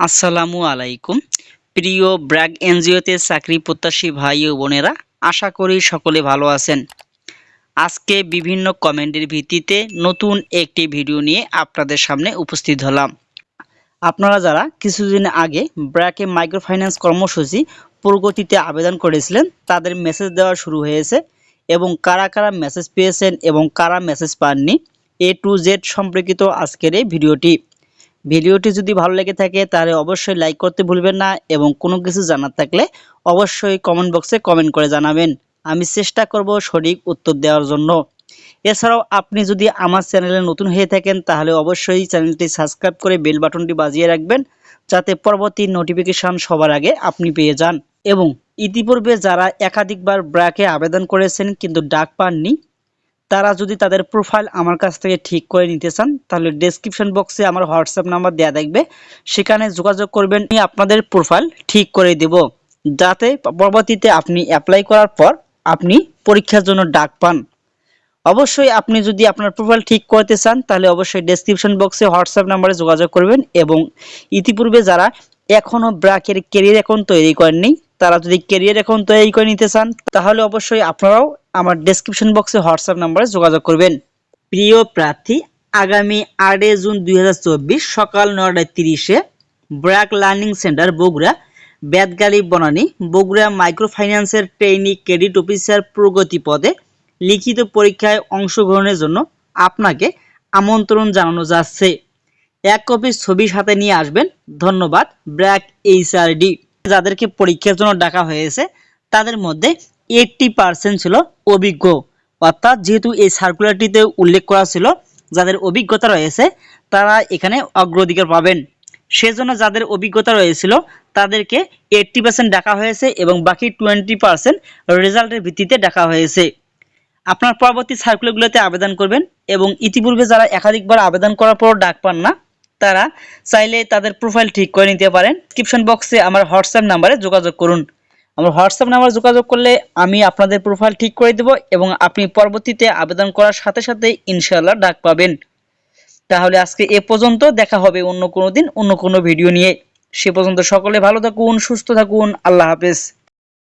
আসসালামু আলাইকুম। প্রিয় ব্র্যাক এনজিওতে চাকরি প্রত্যাশী ভাই ও বোনেরা, আশা করি সকলে ভালো আছেন। আজকে বিভিন্ন কমেন্টের ভিত্তিতে নতুন একটি ভিডিও নিয়ে আপনাদের সামনে উপস্থিত হলাম। আপনারা যারা কিছুদিন আগে ব্র্যাকে মাইক্রোফাইন্যান্স কর্মসূচি প্রগতিতে আবেদন করেছিলেন, তাদের মেসেজ দেওয়া শুরু হয়েছে এবং কারা কারা মেসেজ পেয়েছেন এবং কারা মেসেজ পাননি, A to Z সম্পর্কিত আজকের এই ভিডিওটি যদি ভালো লেগে থাকে তাহলে অবশ্যই লাইক করতে ভুলবেন না এবং কোনো কিছু জানার থাকলে অবশ্যই কমেন্ট বক্সে কমেন্ট করে জানাবেন। আমি চেষ্টা করব সঠিক উত্তর দেওয়ার জন্য। এছাড়াও আপনি যদি আমার চ্যানেলে নতুন হয়ে থাকেন তাহলে অবশ্যই চ্যানেলটি সাবস্ক্রাইব করে বেল বাটনটি বাজিয়ে রাখবেন, যাতে পরবর্তী নোটিফিকেশন সবার আগে আপনি পেয়ে যান। এবং ইতিপূর্বে যারা একাধিকবার ব্র্যাকে আবেদন করেছেন কিন্তু ডাক পাননি, তারা যদি তাদের প্রোফাইল আমার কাছ থেকে ঠিক করে নিতে চান তাহলে ডেসক্রিপশন বক্সে আমার হোয়াটসঅ্যাপ নাম্বার দেওয়া থাকবে, সেখানে যোগাযোগ করবেন। আমি আপনাদের প্রোফাইল ঠিক করে দেব, যাতে পরবর্তীতে আপনি অ্যাপ্লাই করার পর আপনি পরীক্ষার জন্য ডাক পান। অবশ্যই আপনি যদি আপনার প্রোফাইল ঠিক করতে চান তাহলে অবশ্যই ডেসক্রিপশন বক্সে হোয়াটসঅ্যাপ নাম্বারে যোগাযোগ করবেন। এবং ইতিপূর্বে যারা এখনও ব্র্যাকের ক্যারিয়ার অ্যাকাউন্ট তৈরি করেননি, তারা যদি ক্যারিয়ার অ্যাকাউন্ট তৈরি করে নিতে চান তাহলে অবশ্যই আপনারাও আমার ডেসক্রিপশন বক্সে হোয়াটসঅ্যাপ নাম্বারে যোগাযোগ করবেন। প্রিয় প্রার্থী, আগামী 8 জুন 2024 সকাল 9:30-এ BRAC learning centre Bogura, Betgari Banani, Bogura মাইক্রোফাইন্যান্সের ট্রেইনি ক্রেডিট অফিসার প্রগতি পদে লিখিত পরীক্ষায় অংশগ্রহণের জন্য আপনাকে আমন্ত্রণ জানানো যাচ্ছে। এক কপি ছবি সাথে নিয়ে আসবেন। ধন্যবাদ। ব্র্যাক এইচআরডি। যাদেরকে পরীক্ষার জন্য ডাকা হয়েছে তাদের মধ্যে 80% ছিল অভিজ্ঞ, অর্থাৎ যেহেতু এই সার্কুলারটিতে উল্লেখ করা ছিল যাদের অভিজ্ঞতা রয়েছে তারা এখানে অগ্রাধিকার পাবেন। সেজন্য যাদের অভিজ্ঞতা রয়েছিল তাদেরকে 80% ডাকা হয়েছে এবং বাকি 20% রেজাল্টের ভিত্তিতে ডাকা হয়েছে। আপনার পরবর্তী সার্কুলারগুলোতে আবেদন করবেন এবং ইতিপূর্বে যারা একাধিকবার আবেদন করার পর ডাক পান না, তারা চাইলে তাদের প্রোফাইল ঠিক করে নিতে পারেন। ডেসক্রিপশন বক্সে আমার হোয়াটসঅ্যাপ নাম্বারে যোগাযোগ করুন। আমার হোয়াটসঅ্যাপ নাম্বারে যোগাযোগ করলে আমি আপনাদের প্রোফাইল ঠিক করে দেব এবং আপনি পরবর্তীতে আবেদন করার সাথে সাথে ইনশাআল্লাহ ডাক পাবেন। তাহলে আজকে এ পর্যন্ত, দেখা হবে অন্য কোনো দিন অন্য কোনো ভিডিও নিয়ে। সে পর্যন্ত সকলে ভালো থাকুন, সুস্থ থাকুন। আল্লাহ হাফেজ।